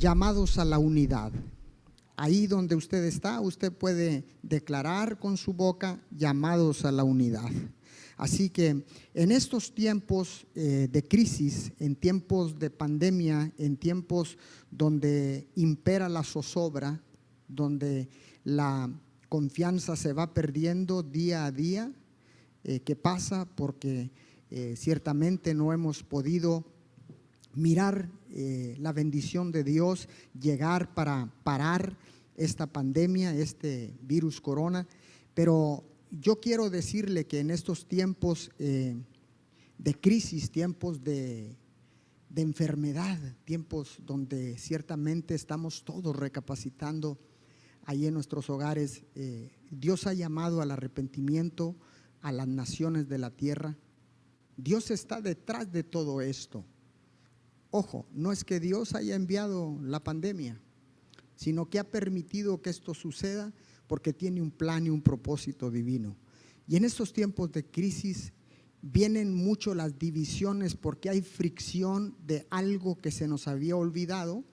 llamados a la unidad. Ahí donde usted está, usted puede declarar con su boca llamados a la unidad. Así que en estos tiempos de crisis, en tiempos de pandemia, en tiempos donde impera la zozobra, donde la confianza se va perdiendo día a día, ¿qué pasa? Porque ciertamente no hemos podido mirar la bendición de Dios, llegar para parar esta pandemia, este virus corona. Pero yo quiero decirle que en estos tiempos de crisis, tiempos de enfermedad, tiempos donde ciertamente estamos todos recapacitando ahí en nuestros hogares, Dios ha llamado al arrepentimiento a las naciones de la tierra. Dios está detrás de todo esto. Ojo, no es que Dios haya enviado la pandemia, sino que ha permitido que esto suceda porque tiene un plan y un propósito divino. Y en estos tiempos de crisis vienen mucho las divisiones porque hay fricción de algo que se nos había olvidado,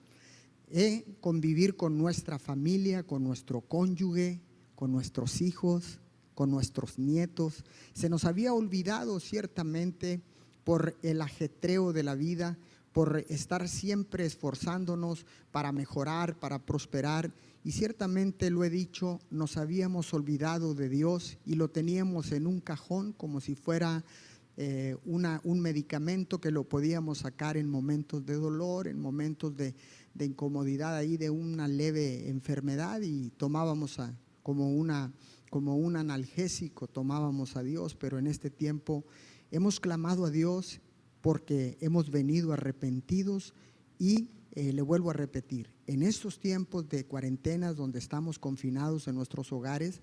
convivir con nuestra familia, con nuestro cónyuge, con nuestros hijos, con nuestros nietos. Se nos había olvidado ciertamente por el ajetreo de la vida, por estar siempre esforzándonos para mejorar, para prosperar. Y ciertamente lo he dicho, nos habíamos olvidado de Dios y lo teníamos en un cajón como si fuera un medicamento que lo podíamos sacar en momentos de dolor, en momentos de incomodidad ahí de una leve enfermedad, y tomábamos como un analgésico, tomábamos a Dios. Pero en este tiempo hemos clamado a Dios porque hemos venido arrepentidos y le vuelvo a repetir, en estos tiempos de cuarentenas donde estamos confinados en nuestros hogares,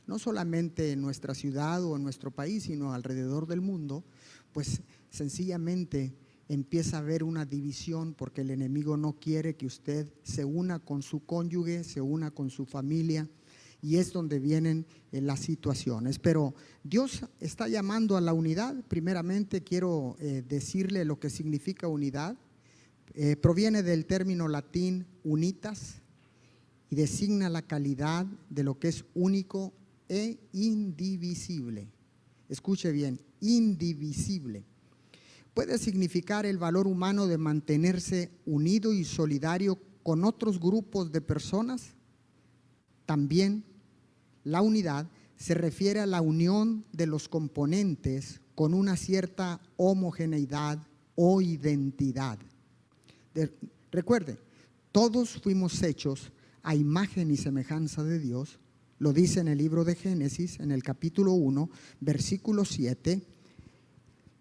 no solamente en nuestra ciudad o en nuestro país, sino alrededor del mundo, pues sencillamente empieza a haber una división porque el enemigo no quiere que usted se una con su cónyuge, se una con su familia, y es donde vienen las situaciones. Pero Dios está llamando a la unidad. Primeramente quiero decirle lo que significa unidad. Proviene del término latín unitas y designa la calidad de lo que es único e indivisible. Escuche bien, indivisible. Puede significar el valor humano de mantenerse unido y solidario con otros grupos de personas. También la unidad se refiere a la unión de los componentes con una cierta homogeneidad o identidad. Recuerde, todos fuimos hechos a imagen y semejanza de Dios. Lo dice en el libro de Génesis, en el capítulo 1, versículo 7.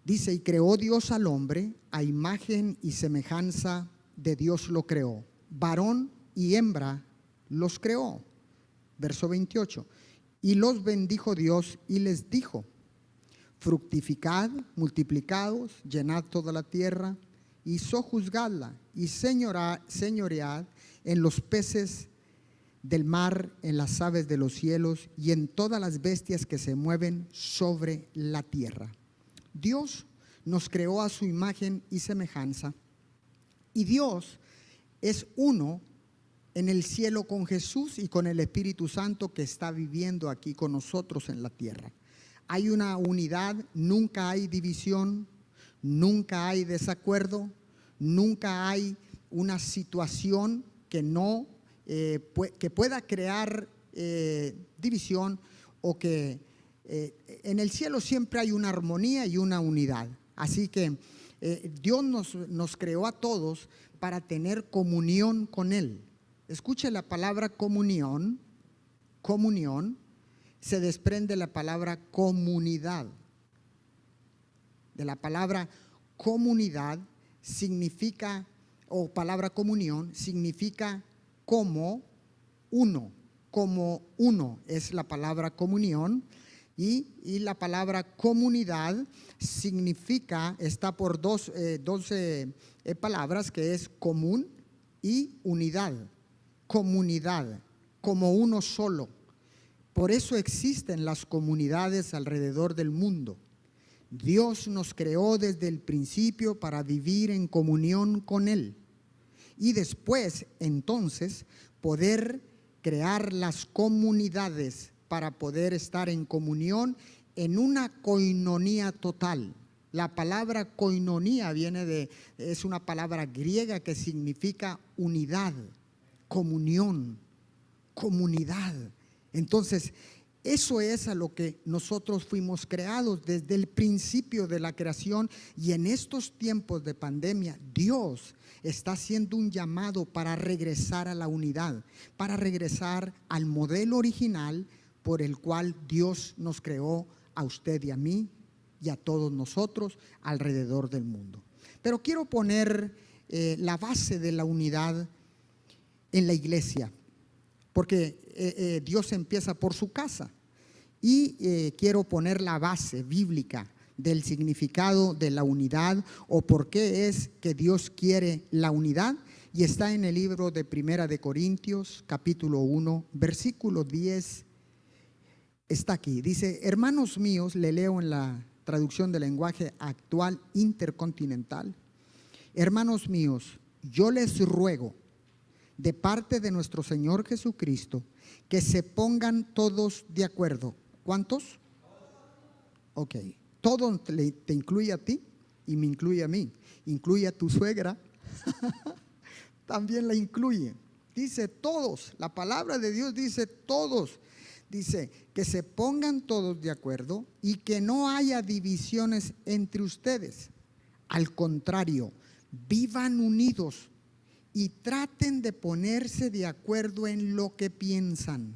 Dice: y creó Dios al hombre, a imagen y semejanza de Dios lo creó, varón y hembra los creó. Verso 28, y los bendijo Dios y les dijo: fructificad, multiplicaos, llenad toda la tierra y sojuzgadla, y señoread en los peces del mar, en las aves de los cielos y en todas las bestias que se mueven sobre la tierra. Dios nos creó a su imagen y semejanza, y Dios es uno en el cielo con Jesús y con el Espíritu Santo que está viviendo aquí con nosotros en la tierra. Hay una unidad, nunca hay división, nunca hay desacuerdo, nunca hay una situación que que pueda crear división, o que en el cielo siempre hay una armonía y una unidad. Así que Dios nos creó a todos para tener comunión con Él. Escuche la palabra comunión. Comunión se desprende la palabra comunidad. De la palabra comunidad significa, o palabra comunión significa como uno es la palabra comunión, y la palabra comunidad significa, está por dos palabras, que es común y unidad. Comunidad, como uno solo. Por eso existen las comunidades alrededor del mundo. Dios nos creó desde el principio para vivir en comunión con Él. y después entonces poder crear las comunidades para poder estar en comunión en una coinonía total. La palabra coinonía es una palabra griega que significa unidad, comunión, comunidad. Entonces, eso es a lo que nosotros fuimos creados desde el principio de la creación, y en estos tiempos de pandemia Dios está haciendo un llamado para regresar a la unidad, para regresar al modelo original por el cual Dios nos creó a usted y a mí y a todos nosotros alrededor del mundo. Pero quiero poner la base de la unidad en la iglesia, porque Dios empieza por su casa, y quiero poner la base bíblica del significado de la unidad o por qué es que Dios quiere la unidad, y está en el libro de Primera de Corintios capítulo 1 versículo 10. Está aquí, dice: hermanos míos, le leo en la traducción del lenguaje actual intercontinental: hermanos míos, yo les ruego de parte de nuestro Señor Jesucristo que se pongan todos de acuerdo. ¿Cuántos? Ok, todo te incluye a ti y me incluye a mí, incluye a tu suegra, también la incluye. Dice todos, la palabra de Dios dice todos. Dice que se pongan todos de acuerdo y que no haya divisiones entre ustedes. Al contrario, vivan unidos y traten de ponerse de acuerdo en lo que piensan.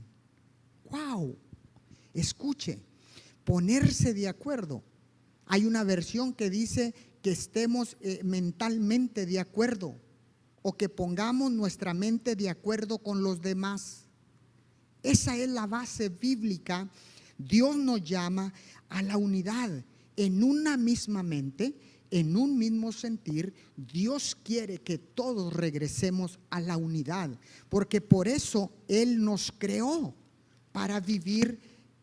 ¡Wow! Escuche, ponerse de acuerdo. Hay una versión que dice que estemos mentalmente de acuerdo, o que pongamos nuestra mente de acuerdo con los demás. Esa es la base bíblica. Dios nos llama a la unidad en una misma mente, en un mismo sentir. Dios quiere que todos regresemos a la unidad, porque por eso Él nos creó, para vivir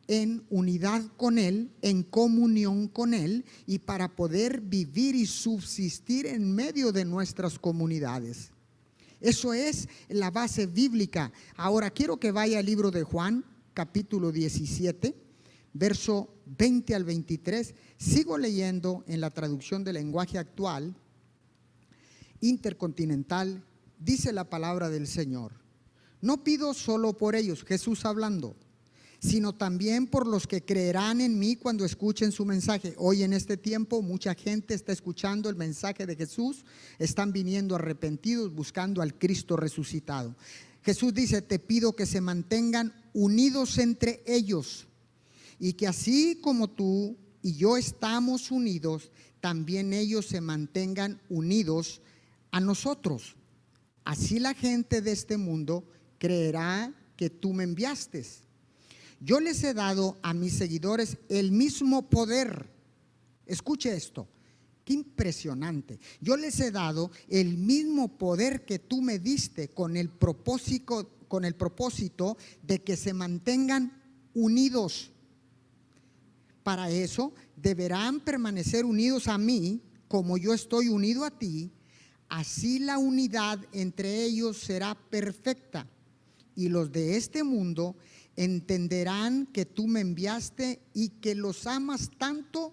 en unidad con Él, en comunión con Él, y para poder vivir y subsistir en medio de nuestras comunidades. Eso es la base bíblica. Ahora quiero que vaya al libro de Juan, capítulo 17, verso 20 al 23. Sigo leyendo en la traducción del lenguaje actual, intercontinental. Dice la palabra del Señor: no pido solo por ellos, Jesús hablando, sino también por los que creerán en mí cuando escuchen su mensaje. Hoy en este tiempo mucha gente está escuchando el mensaje de Jesús, están viniendo arrepentidos, buscando al Cristo resucitado. Jesús dice: te pido que se mantengan unidos entre ellos, y que así como tú y yo estamos unidos, también ellos se mantengan unidos a nosotros. Así la gente de este mundo creerá que tú me enviaste. Yo les he dado a mis seguidores el mismo poder. Escuche esto, qué impresionante. Yo les he dado el mismo poder que tú me diste, con el propósito de que se mantengan unidos. Para eso deberán permanecer unidos a mí, como yo estoy unido a ti. Así la unidad entre ellos será perfecta, y los de este mundo entenderán que tú me enviaste y que los amas tanto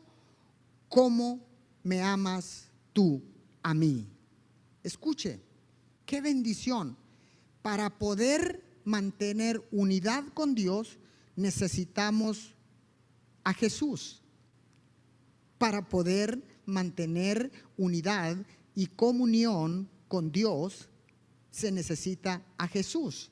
como me amas tú a mí. Escuche, qué bendición. Para poder mantener unidad con Dios necesitamos a Jesús. Para poder mantener unidad y comunión con Dios se necesita a Jesús.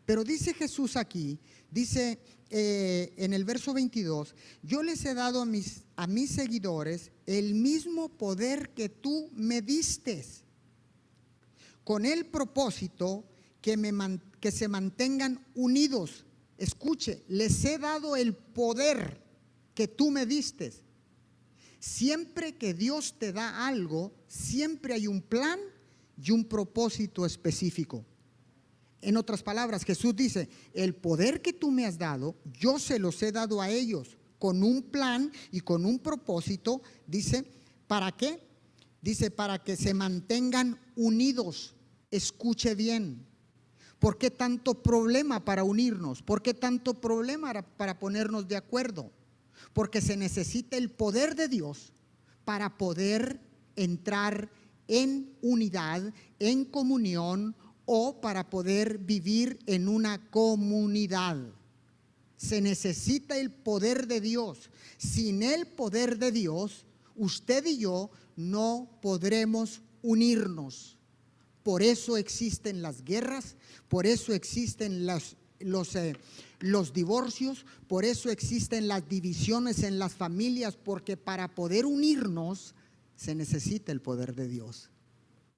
Pero dice Jesús aquí, dice en el verso 22: yo les he dado a mis seguidores el mismo poder que tú me diste, con el propósito que se mantengan unidos. Escuche, les he dado el poder que tú me diste. Siempre que Dios te da algo, siempre hay un plan y un propósito específico. En otras palabras, Jesús dice: el poder que tú me has dado, yo se los he dado a ellos con un plan y con un propósito. Dice, ¿para qué? Dice, para que se mantengan unidos. Escuche bien. ¿Por qué tanto problema para unirnos? ¿Por qué tanto problema para ponernos de acuerdo? Porque se necesita el poder de Dios para poder entrar en unidad, en comunión, o para poder vivir en una comunidad. Se necesita el poder de Dios. Sin el poder de Dios, usted y yo no podremos unirnos. Por eso existen las guerras, por eso existen los divorcios, por eso existen las divisiones en las familias, porque para poder unirnos se necesita el poder de Dios.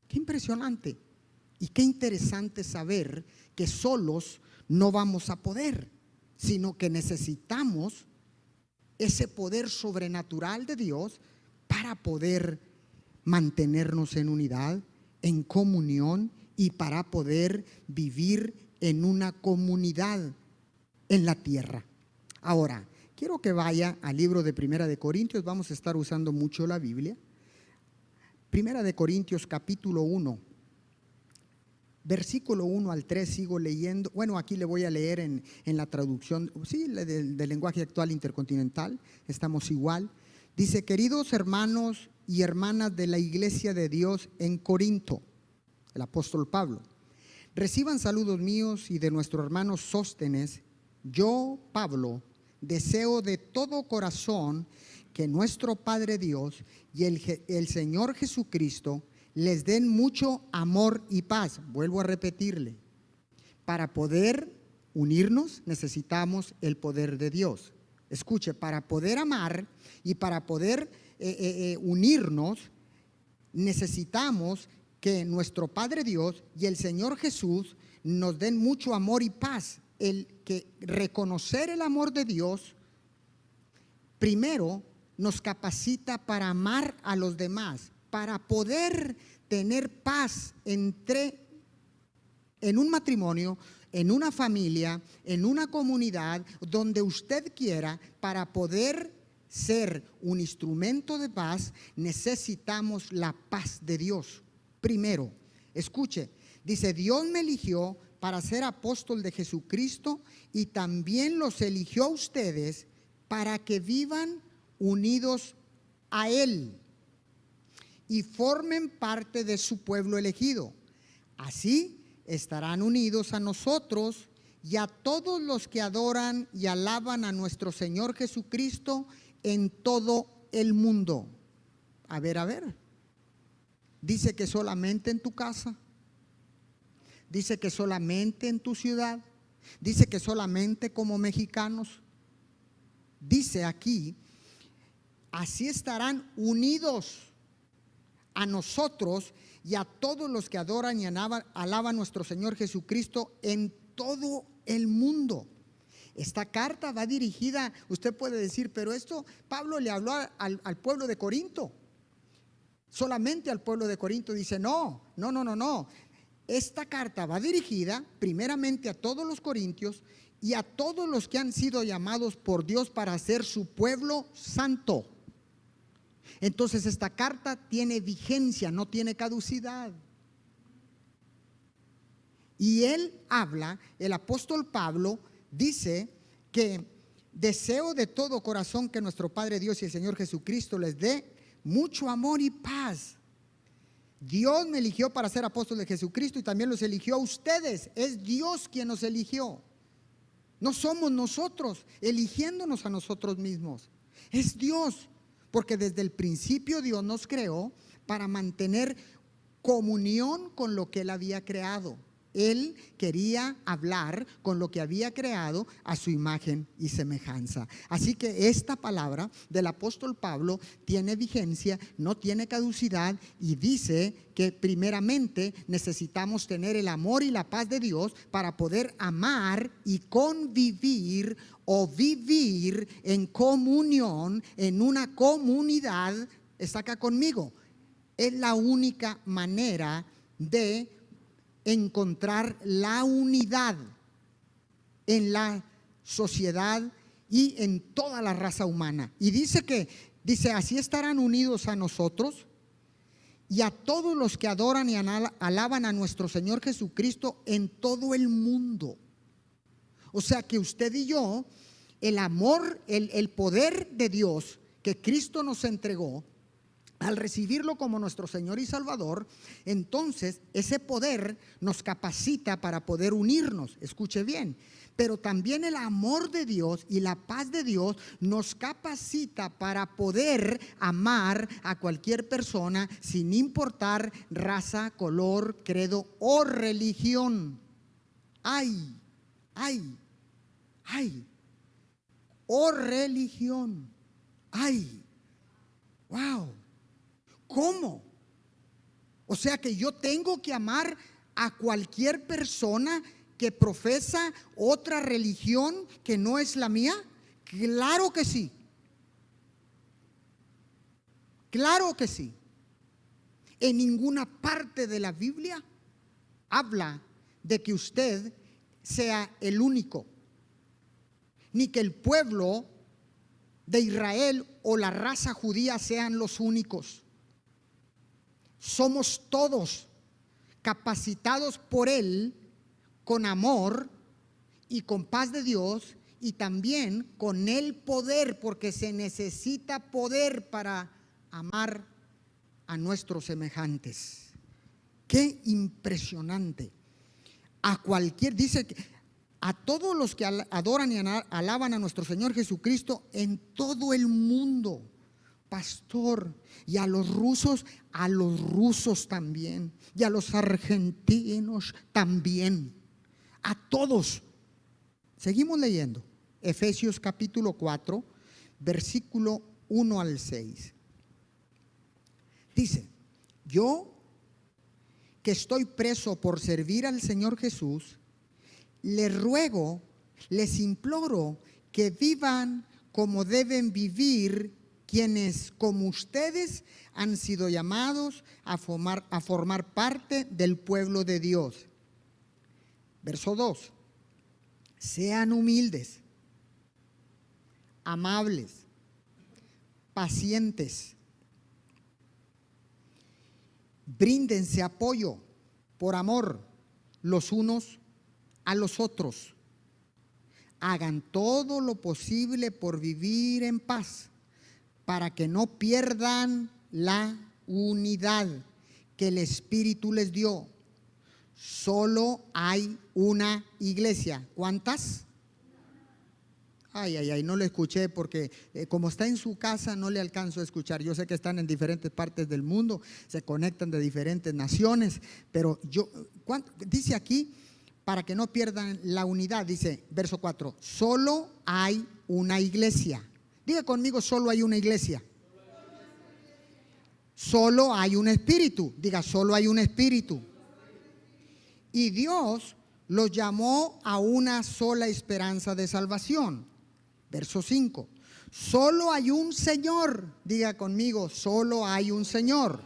Qué impresionante y qué interesante saber que solos no vamos a poder, sino que necesitamos ese poder sobrenatural de Dios para poder mantenernos en unidad, en comunión, y para poder vivir en una comunidad en la tierra. Ahora, quiero que vaya al libro de Primera de Corintios. Vamos a estar usando mucho la Biblia. Primera de Corintios capítulo 1, versículo 1 al 3, sigo leyendo. Bueno, aquí le voy a leer en la traducción, sí, del lenguaje actual intercontinental. Estamos igual. Dice: queridos hermanos y hermanas de la iglesia de Dios en Corinto, el apóstol Pablo, reciban saludos míos y de nuestro hermano Sóstenes. Yo, Pablo, deseo de todo corazón que nuestro Padre Dios y el Señor Jesucristo les den mucho amor y paz. Vuelvo a repetirle: para poder unirnos necesitamos el poder de Dios. Escuche, para poder amar y para poder unirnos necesitamos que nuestro Padre Dios y el Señor Jesús nos den mucho amor y paz. El que reconocer el amor de Dios primero nos capacita para amar a los demás, para poder tener paz en un matrimonio, en una familia, en una comunidad, donde usted quiera. Para poder ser un instrumento de paz necesitamos la paz de Dios. Primero, escuche, dice: Dios me eligió para ser apóstol de Jesucristo y también los eligió a ustedes para que vivan unidos a Él y formen parte de su pueblo elegido. Así estarán unidos a nosotros y a todos los que adoran y alaban a nuestro Señor Jesucristo en todo el mundo. A ver, dice que solamente en tu casa, dice que solamente en tu ciudad, dice que solamente como mexicanos. Dice aquí: así estarán unidos a nosotros y a todos los que adoran y alaban a nuestro Señor Jesucristo en todo el mundo. Esta carta va dirigida, usted puede decir, pero esto Pablo le habló al pueblo de Corinto, solamente al pueblo de Corinto. Dice: no. Esta carta va dirigida primeramente a todos los corintios y a todos los que han sido llamados por Dios para ser su pueblo santo. Entonces esta carta tiene vigencia, no tiene caducidad. Y él habla, el apóstol Pablo dice que deseo de todo corazón que nuestro Padre Dios y el Señor Jesucristo les dé mucho amor y paz. Dios me eligió para ser apóstol de Jesucristo y también los eligió a ustedes. Es Dios quien nos eligió. No somos nosotros eligiéndonos a nosotros mismos. Es Dios, porque desde el principio Dios nos creó para mantener comunión con lo que Él había creado. Él quería hablar con lo que había creado a su imagen y semejanza. Así que esta palabra del apóstol Pablo tiene vigencia, no tiene caducidad, y dice que primeramente necesitamos tener el amor y la paz de Dios para poder amar y convivir o vivir en comunión, en una comunidad. ¿Está acá conmigo? Es la única manera de encontrar la unidad en la sociedad y en toda la raza humana. Y dice así estarán unidos a nosotros y a todos los que adoran y alaban a nuestro Señor Jesucristo en todo el mundo. O sea que usted y yo, el amor, el poder de Dios que Cristo nos entregó, al recibirlo como nuestro Señor y Salvador, entonces ese poder nos capacita para poder unirnos. Escuche bien. Pero también el amor de Dios y la paz de Dios nos capacita para poder amar a cualquier persona sin importar raza, color, credo o religión. Ay, o religión. Ay, wow. ¿Cómo? O sea que yo tengo que amar a cualquier persona que profesa otra religión que no es la mía. Claro que sí. Claro que sí. En ninguna parte de la Biblia habla de que usted sea el único, ni que el pueblo de Israel o la raza judía sean los únicos. Somos todos capacitados por Él con amor y con paz de Dios, y también con el poder, porque se necesita poder para amar a nuestros semejantes. Qué impresionante. A cualquier, dice que a todos los que adoran y alaban a nuestro Señor Jesucristo en todo el mundo. Pastor, y a los rusos también, y a los argentinos también, a todos. Seguimos leyendo Efesios capítulo 4, versículo 1 al 6. Dice: yo, que estoy preso por servir al Señor Jesús, les ruego, les imploro que vivan como deben vivir quienes como ustedes han sido llamados a formar parte del pueblo de Dios. Verso 2. Sean humildes, amables, pacientes, bríndense apoyo por amor los unos a los otros. Hagan todo lo posible por vivir en paz, para que no pierdan la unidad que el Espíritu les dio. Solo hay una iglesia. ¿Cuántas? Ay, no le escuché porque como está en su casa no le alcanzo a escuchar. Yo sé que están en diferentes partes del mundo, se conectan de diferentes naciones, pero dice aquí, para que no pierdan la unidad, dice verso 4, solo hay una iglesia. Diga conmigo, solo hay una iglesia. Solo hay un espíritu. Diga, solo hay un espíritu. Y Dios los llamó a una sola esperanza de salvación. Verso 5. Solo hay un Señor. Diga conmigo, solo hay un Señor.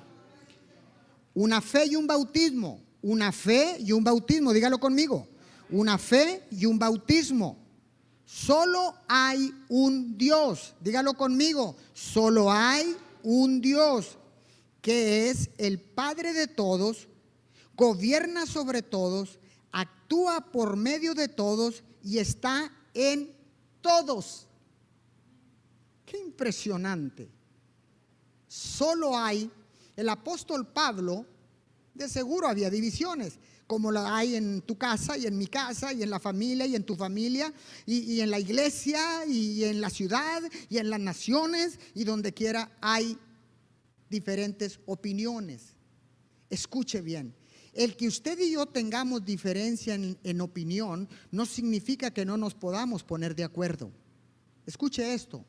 Una fe y un bautismo. Una fe y un bautismo. Dígalo conmigo. Una fe y un bautismo. Solo hay un Dios. Dígalo conmigo. Solo hay un Dios, que es el Padre de todos, gobierna sobre todos, actúa por medio de todos y está en todos. Qué impresionante. Solo hay, el apóstol Pablo, de seguro había divisiones, como la hay en tu casa y en mi casa y en la familia y en tu familia y en la iglesia y en la ciudad y en las naciones, y donde quiera hay diferentes opiniones. Escuche bien, el que usted y yo tengamos diferencia en opinión no significa que no nos podamos poner de acuerdo. Escuche esto: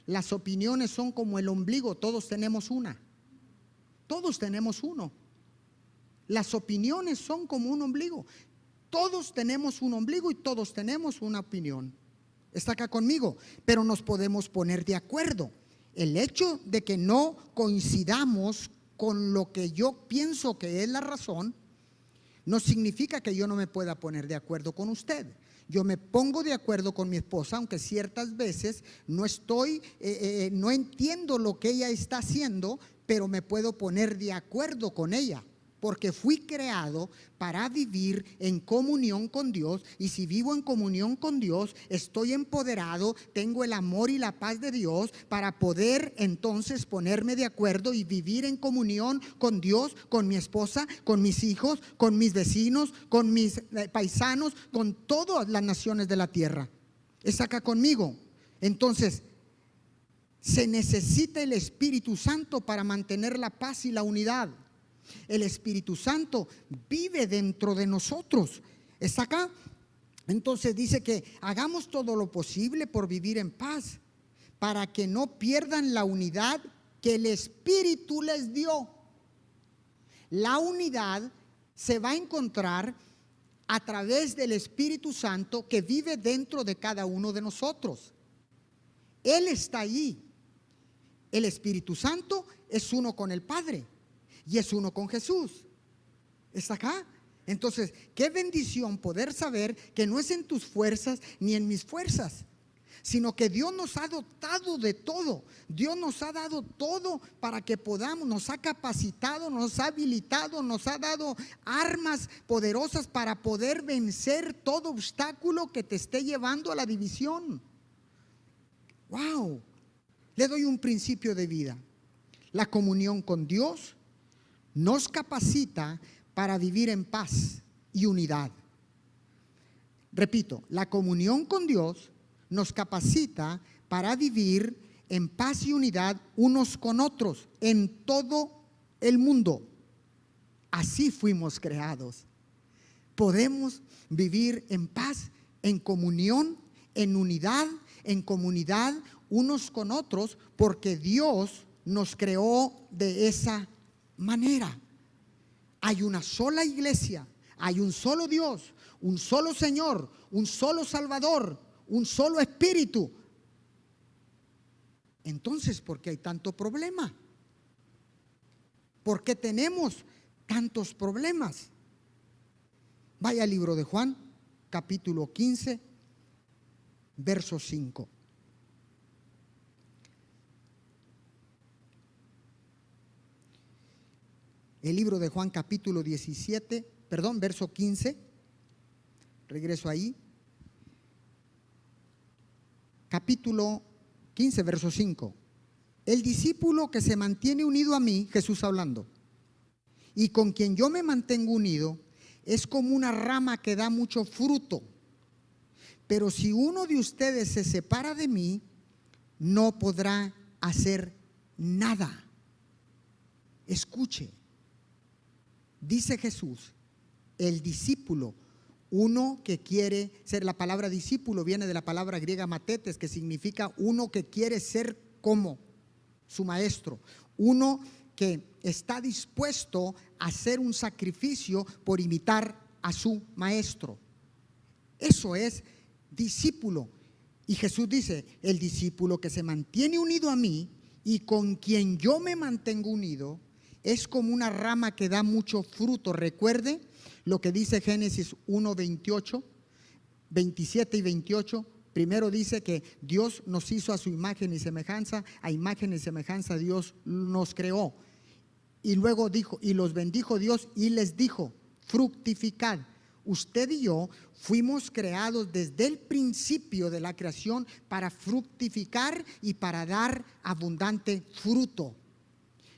las opiniones son como el ombligo, todos tenemos una, todos tenemos uno. Las opiniones son como un ombligo, todos tenemos un ombligo y todos tenemos una opinión. Está acá conmigo, pero nos podemos poner de acuerdo. El hecho de que no coincidamos con lo que yo pienso que es la razón no significa que yo no me pueda poner de acuerdo con usted. Yo me pongo de acuerdo con mi esposa, aunque ciertas veces no entiendo lo que ella está haciendo, pero me puedo poner de acuerdo con ella, porque fui creado para vivir en comunión con Dios, y si vivo en comunión con Dios, estoy empoderado, tengo el amor y la paz de Dios para poder entonces ponerme de acuerdo y vivir en comunión con Dios, con mi esposa, con mis hijos, con mis vecinos, con mis paisanos, con todas las naciones de la tierra. ¿Está acá conmigo? Entonces, se necesita el Espíritu Santo para mantener la paz y la unidad. El Espíritu Santo vive dentro de nosotros. ¿Está acá? Entonces dice que hagamos todo lo posible por vivir en paz, para que no pierdan la unidad que el Espíritu les dio. La unidad se va a encontrar a través del Espíritu Santo que vive dentro de cada uno de nosotros. Él está allí. El Espíritu Santo es uno con el Padre y es uno con Jesús. ¿Está acá? Entonces, qué bendición poder saber que no es en tus fuerzas ni en mis fuerzas, sino que Dios nos ha dotado de todo. Dios nos ha dado todo para que podamos, nos ha capacitado, nos ha habilitado, nos ha dado armas poderosas para poder vencer todo obstáculo que te esté llevando a la división. ¡Wow! Le doy un principio de vida. La comunión con Dios nos capacita para vivir en paz y unidad. Repito, la comunión con Dios nos capacita para vivir en paz y unidad unos con otros en todo el mundo. Así fuimos creados. Podemos vivir en paz, en comunión, en unidad, en comunidad unos con otros, porque Dios nos creó de esa manera. Hay una sola iglesia, hay un solo Dios, un solo Señor, un solo Salvador, un solo Espíritu. Entonces, ¿por qué hay tanto problema? ¿Por qué tenemos tantos problemas? Vaya al libro de Juan, capítulo 15, verso 5. El libro de Juan, capítulo 17, verso 15. Regreso ahí. Capítulo 15, verso 5. El discípulo que se mantiene unido a mí, Jesús hablando, y con quien yo me mantengo unido, es como una rama que da mucho fruto. Pero si uno de ustedes se separa de mí, no podrá hacer nada. Escuche. Dice Jesús, el discípulo, uno que quiere ser, la palabra discípulo viene de la palabra griega matetes, que significa uno que quiere ser como su maestro, uno que está dispuesto a hacer un sacrificio por imitar a su maestro. Eso es discípulo. Y Jesús dice, el discípulo que se mantiene unido a mí y con quien yo me mantengo unido, es como una rama que da mucho fruto. Recuerde lo que dice Génesis 1, 28, 27 y 28. Primero dice que Dios nos hizo a su imagen y semejanza. A imagen y semejanza Dios nos creó. Y luego dijo, y los bendijo Dios y les dijo, fructificad. Usted y yo fuimos creados desde el principio de la creación para fructificar y para dar abundante fruto.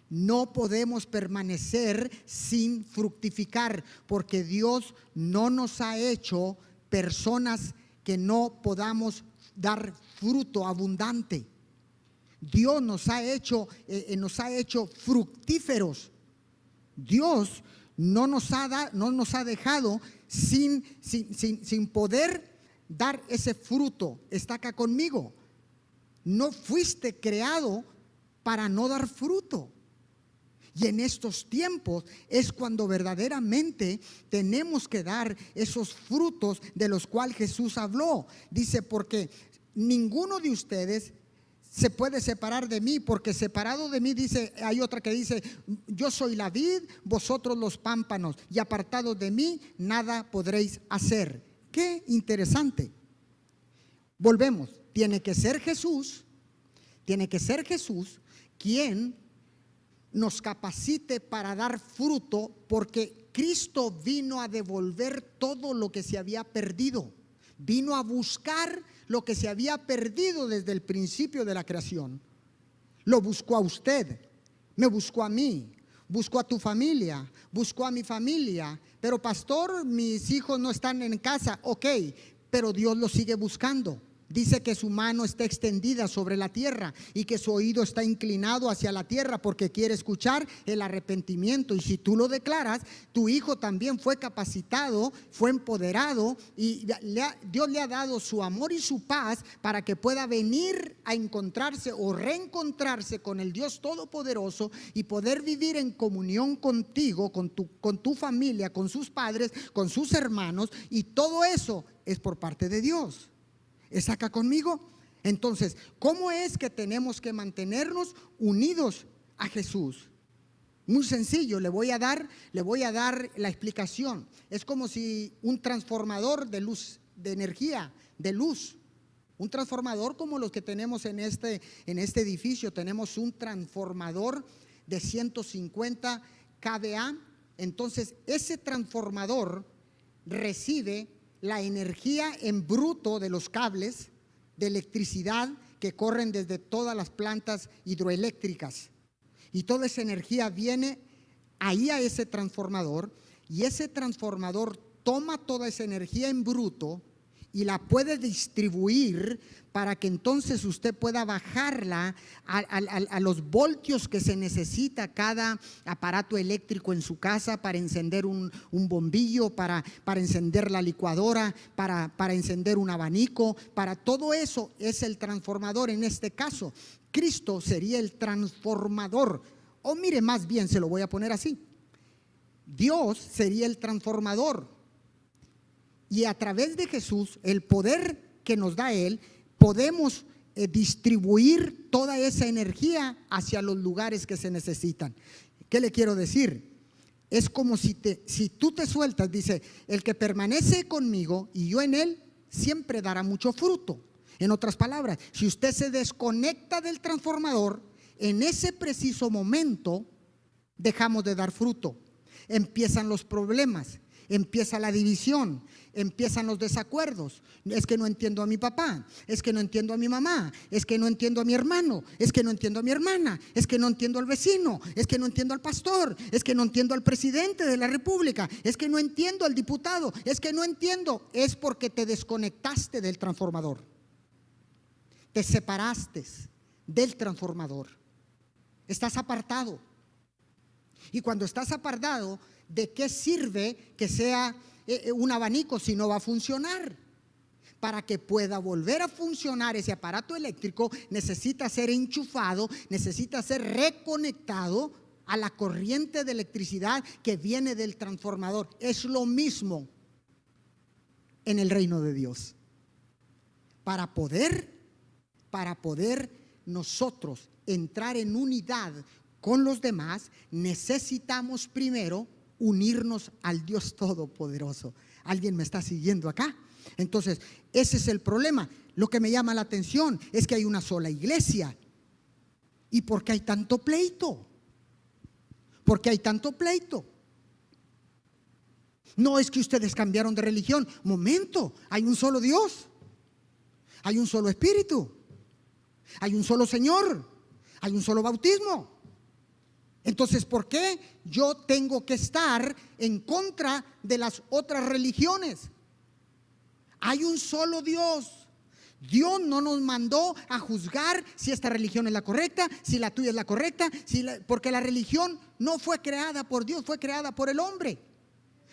No podemos permanecer sin fructificar, porque Dios no nos ha hecho personas que no podamos dar fruto abundante. Dios nos ha hecho fructíferos. Dios no nos ha dejado sin poder dar ese fruto. Está acá conmigo. No fuiste creado para no dar fruto. Y en estos tiempos es cuando verdaderamente tenemos que dar esos frutos de los cuales Jesús habló. Dice, porque ninguno de ustedes se puede separar de mí, porque separado de mí, dice, hay otra que dice, yo soy la vid, vosotros los pámpanos, y apartados de mí, nada podréis hacer. Qué interesante. Volvemos, tiene que ser Jesús quien nos capacite para dar fruto, porque Cristo vino a devolver todo lo que se había perdido. Vino a buscar lo que se había perdido desde el principio de la creación. Lo buscó a usted, me buscó a mí, buscó a tu familia, buscó a mi familia. Pero pastor, mis hijos no están en casa. Ok, pero Dios los sigue buscando. Dice que su mano está extendida sobre la tierra y que su oído está inclinado hacia la tierra porque quiere escuchar el arrepentimiento. Y si tú lo declaras, tu hijo también fue capacitado, fue empoderado, y Dios le ha dado su amor y su paz para que pueda venir a encontrarse o reencontrarse con el Dios Todopoderoso y poder vivir en comunión contigo, con tu familia, con sus padres, con sus hermanos. Y todo eso es por parte de Dios. ¿Está acá conmigo? Entonces, ¿cómo es que tenemos que mantenernos unidos a Jesús? Muy sencillo, le voy a dar la explicación. Es como si un transformador de luz, de energía, de luz, un transformador como los que tenemos en este edificio. Tenemos un transformador de 150 kVA. Entonces, ese transformador recibe la energía en bruto de los cables de electricidad que corren desde todas las plantas hidroeléctricas, y toda esa energía viene ahí a ese transformador, y ese transformador toma toda esa energía en bruto y la puede distribuir para que entonces usted pueda bajarla a los voltios que se necesita cada aparato eléctrico en su casa, para encender un bombillo, para encender la licuadora, para encender un abanico. Para todo eso es el transformador. En este caso, Cristo sería el transformador. O mire, más bien se lo voy a poner así: Dios sería el transformador, y a través de Jesús, el poder que nos da Él, podemos distribuir toda esa energía hacia los lugares que se necesitan. ¿Qué le quiero decir? Es como si tú te sueltas, dice: el que permanece conmigo y yo en él, siempre dará mucho fruto. En otras palabras, si usted se desconecta del transformador, en ese preciso momento dejamos de dar fruto. Empiezan los problemas, empieza la división, empiezan los desacuerdos. Es que no entiendo a mi papá, es que no entiendo a mi mamá, es que no entiendo a mi hermano, es que no entiendo a mi hermana, es que no entiendo al vecino, es que no entiendo al pastor, es que no entiendo al presidente de la república, es que no entiendo al diputado, es que no entiendo. Es porque te desconectaste del transformador, te separaste del transformador, estás apartado. Y cuando estás apartado, ¿de qué sirve que sea un abanico si no va a funcionar? Para que pueda volver a funcionar ese aparato eléctrico, necesita ser enchufado, necesita ser reconectado a la corriente de electricidad que viene del transformador. Es lo mismo en el reino de Dios. Para poder nosotros entrar en unidad con los demás, necesitamos primero unirnos al Dios Todopoderoso. ¿Alguien me está siguiendo acá? Entonces, ese es el problema. Lo que me llama la atención es que hay una sola iglesia. ¿Y por qué hay tanto pleito? ¿Por qué hay tanto pleito? No es que ustedes cambiaron de religión. Momento, hay un solo Dios, hay un solo Espíritu, hay un solo Señor, hay un solo bautismo. Entonces, ¿por qué yo tengo que estar en contra de las otras religiones? Hay un solo Dios. Dios no nos mandó a juzgar si esta religión es la correcta, si la tuya es la correcta, porque la religión no fue creada por Dios, fue creada por el hombre.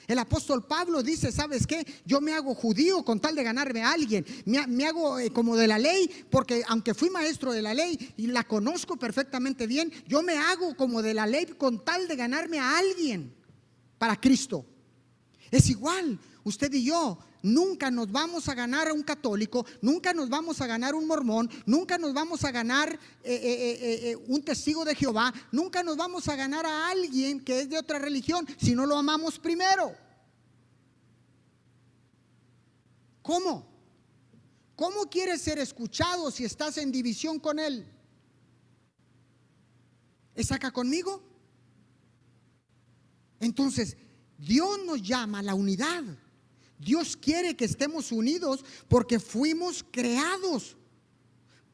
El apóstol Pablo dice: ¿sabes qué? Yo me hago judío con tal de ganarme a alguien. Me hago como de la ley, porque aunque fui maestro de la ley y la conozco perfectamente bien, yo me hago como de la ley con tal de ganarme a alguien para Cristo. Es igual, usted y yo nunca nos vamos a ganar a un católico, nunca nos vamos a ganar un mormón, nunca nos vamos a ganar un testigo de Jehová, nunca nos vamos a ganar a alguien que es de otra religión si no lo amamos primero. ¿Cómo? ¿Cómo quieres ser escuchado si estás en división con él? ¿Es acá conmigo? Entonces, Dios nos llama a la unidad. Dios quiere que estemos unidos porque fuimos creados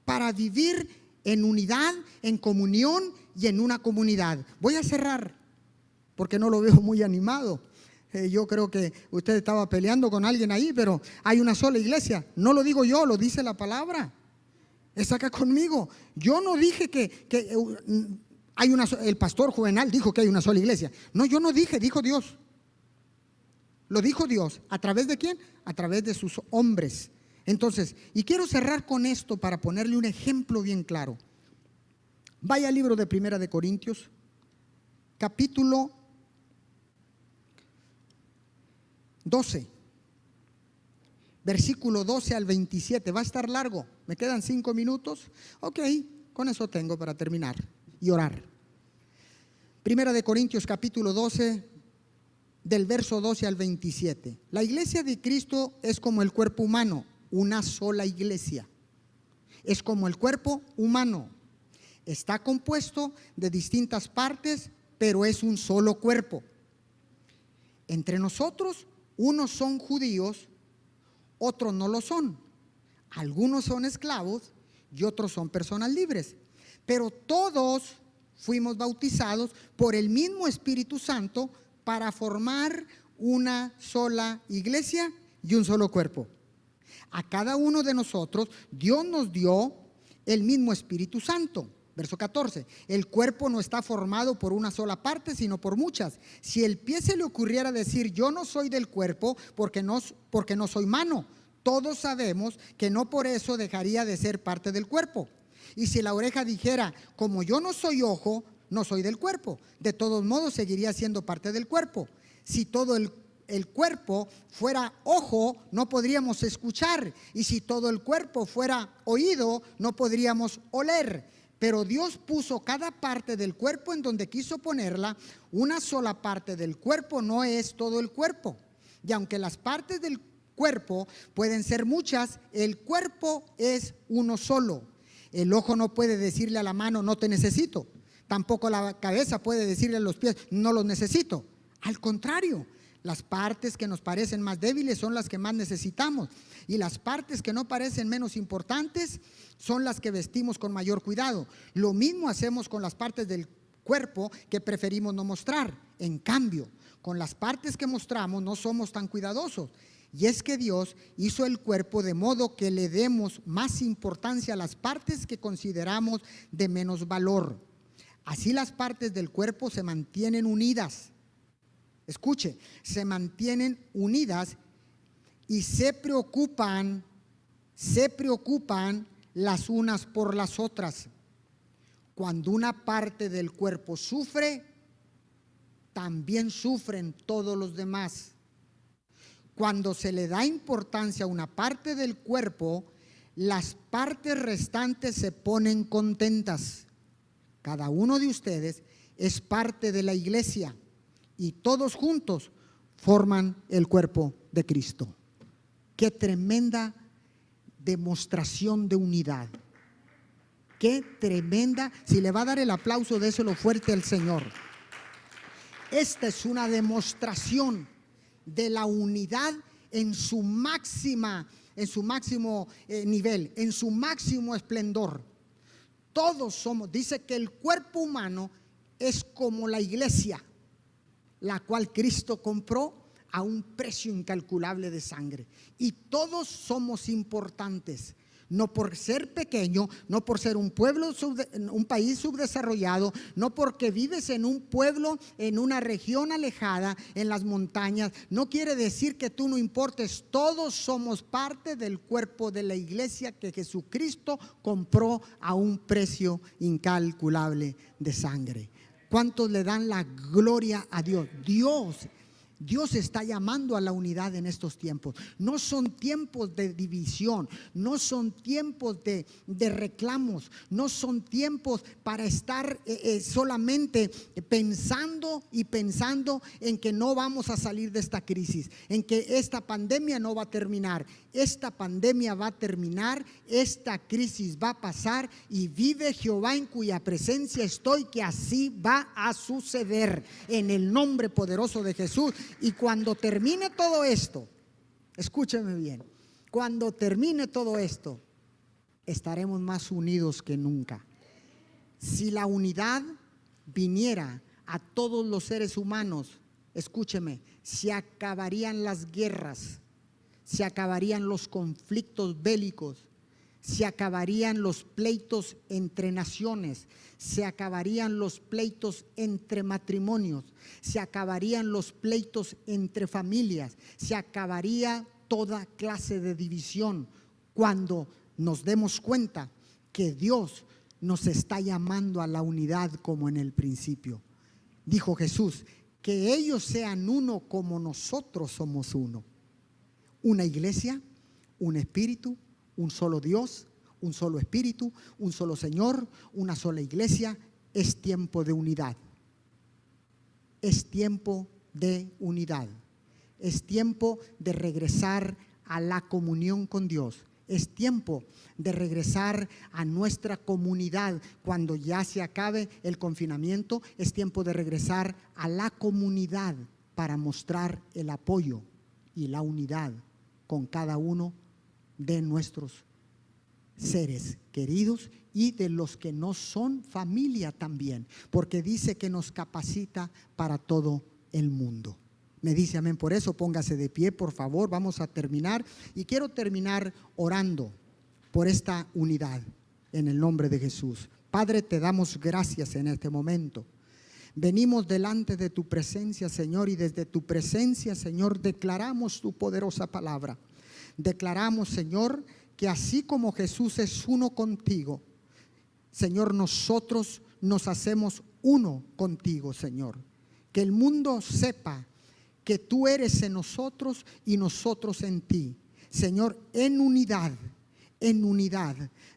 para vivir en unidad, en comunión y en una comunidad. Voy a cerrar porque no lo veo muy animado. Yo creo que usted estaba peleando con alguien ahí, pero hay una sola iglesia. No lo digo yo, lo dice la palabra. Está acá conmigo. Yo no dije que hay una. El pastor Juvenal dijo que hay una sola iglesia. No, yo no dije, dijo Dios. Lo dijo Dios. ¿A través de quién? A través de sus hombres. Entonces, y quiero cerrar con esto para ponerle un ejemplo bien claro. Vaya al libro de Primera de Corintios, capítulo 12, versículo 12 al 27. Va a estar largo. ¿Me quedan 5 minutos? Ok, con eso tengo para terminar y orar. Primera de Corintios, capítulo 12, del verso 12 al 27. La iglesia de Cristo es como el cuerpo humano, una sola iglesia. Es como el cuerpo humano. Está compuesto de distintas partes, pero es un solo cuerpo. Entre nosotros, unos son judíos, otros no lo son. Algunos son esclavos y otros son personas libres. Pero todos fuimos bautizados por el mismo Espíritu Santo para formar una sola iglesia y un solo cuerpo. A cada uno de nosotros Dios nos dio el mismo Espíritu Santo. Verso 14, el cuerpo no está formado por una sola parte, sino por muchas. Si el pie se le ocurriera decir, yo no soy del cuerpo porque no soy mano, todos sabemos que no por eso dejaría de ser parte del cuerpo. Y si la oreja dijera, como yo no soy ojo, no soy del cuerpo, de todos modos seguiría siendo parte del cuerpo. Si todo el cuerpo fuera ojo, no podríamos escuchar, y si todo el cuerpo fuera oído, no podríamos oler. Pero Dios puso cada parte del cuerpo en donde quiso ponerla. Una sola parte del cuerpo no es todo el cuerpo. Y aunque las partes del cuerpo pueden ser muchas, el cuerpo es uno solo. El ojo no puede decirle a la mano, no te necesito. Tampoco la cabeza puede decirle a los pies, no los necesito. Al contrario, las partes que nos parecen más débiles son las que más necesitamos, y las partes que no parecen menos importantes son las que vestimos con mayor cuidado. Lo mismo hacemos con las partes del cuerpo que preferimos no mostrar. En cambio, con las partes que mostramos no somos tan cuidadosos. Y es que Dios hizo el cuerpo de modo que le demos más importancia a las partes que consideramos de menos valor. Así las partes del cuerpo se mantienen unidas. Escuche, se mantienen unidas y se preocupan las unas por las otras. Cuando una parte del cuerpo sufre, también sufren todos los demás. Cuando se le da importancia a una parte del cuerpo, las partes restantes se ponen contentas. Cada uno de ustedes es parte de la iglesia y todos juntos forman el cuerpo de Cristo. Qué tremenda demostración de unidad. Qué tremenda. Si le va a dar el aplauso, déselo fuerte al Señor. Esta es una demostración de la unidad en su máximo nivel, en su máximo esplendor. Todos somos, dice que el cuerpo humano es como la iglesia, la cual Cristo compró a un precio incalculable de sangre. Y todos somos importantes, no por ser pequeño, no por ser un país subdesarrollado, no porque vives en un pueblo, en una región alejada, en las montañas. No quiere decir que tú no importes. Todos somos parte del cuerpo de la iglesia que Jesucristo compró a un precio incalculable de sangre. ¿Cuántos le dan la gloria a Dios? Dios Dios está llamando a la unidad en estos tiempos. No son tiempos de división, no son tiempos de reclamos, no son tiempos para estar solamente pensando en que no vamos a salir de esta crisis, en que esta pandemia no va a terminar. Esta pandemia va a terminar, esta crisis va a pasar y vive Jehová en cuya presencia estoy, que así va a suceder en el nombre poderoso de Jesús. Y cuando termine todo esto, escúcheme bien, cuando termine todo esto, estaremos más unidos que nunca. Si la unidad viniera a todos los seres humanos, escúcheme, se acabarían las guerras, se acabarían los conflictos bélicos, se acabarían los pleitos entre naciones, se acabarían los pleitos entre matrimonios, se acabarían los pleitos entre familias, se acabaría toda clase de división cuando nos demos cuenta que Dios nos está llamando a la unidad como en el principio. Dijo Jesús, que ellos sean uno como nosotros somos uno. Una iglesia, un espíritu, un solo Dios, un solo espíritu, un solo Señor, una sola iglesia. Es tiempo de unidad. Es tiempo de unidad. Es tiempo de regresar a la comunión con Dios. Es tiempo de regresar a nuestra comunidad. Cuando ya se acabe el confinamiento, es tiempo de regresar a la comunidad para mostrar el apoyo y la unidad con cada uno de nuestros seres queridos y de los que no son familia también, porque dice que nos capacita para todo el mundo. Me dice amén por eso. Póngase de pie, por favor. Vamos a terminar y quiero terminar orando por esta unidad en el nombre de Jesús. Padre, te damos gracias en este momento. Venimos delante de tu presencia, Señor, y desde tu presencia, Señor, declaramos tu poderosa palabra. Declaramos, Señor, que así como Jesús es uno contigo, Señor, nosotros nos hacemos uno contigo, Señor. Que el mundo sepa que tú eres en nosotros y nosotros en ti, Señor, en unidad,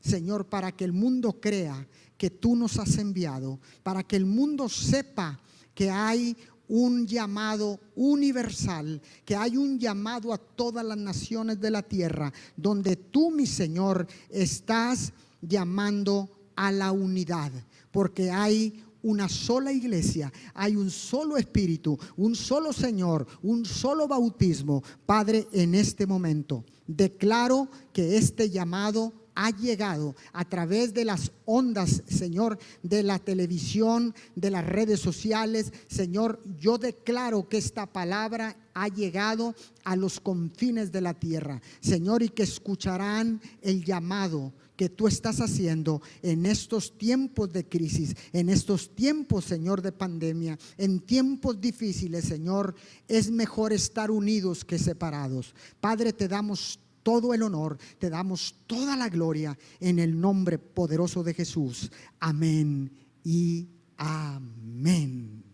Señor, para que el mundo crea que tú nos has enviado, para que el mundo sepa que hay un llamado universal, que hay un llamado a todas las naciones de la tierra, donde tú, mi Señor, estás llamando a la unidad, porque hay una sola iglesia, hay un solo espíritu, un solo Señor, un solo bautismo. Padre, en este momento declaro que este llamado ha llegado a través de las ondas, Señor, de la televisión, de las redes sociales. Señor, yo declaro que esta palabra ha llegado a los confines de la tierra, Señor, y que escucharán el llamado que tú estás haciendo en estos tiempos de crisis, en estos tiempos, Señor, de pandemia, en tiempos difíciles, Señor. Es mejor estar unidos que separados. Padre, te damos todo el honor, te damos toda la gloria en el nombre poderoso de Jesús. Amén y amén.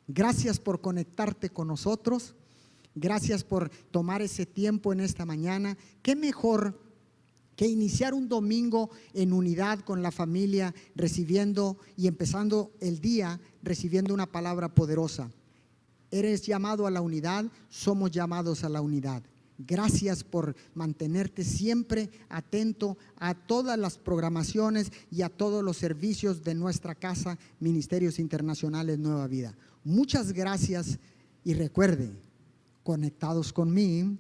Gracias por conectarte con nosotros. Gracias por tomar ese tiempo en esta mañana. Qué mejor que iniciar un domingo en unidad con la familia, recibiendo y empezando el día recibiendo una palabra poderosa. Eres llamado a la unidad, somos llamados a la unidad. Gracias por mantenerte siempre atento a todas las programaciones y a todos los servicios de nuestra casa, Ministerios Internacionales Nueva Vida. Muchas gracias y recuerde, conectados con mí,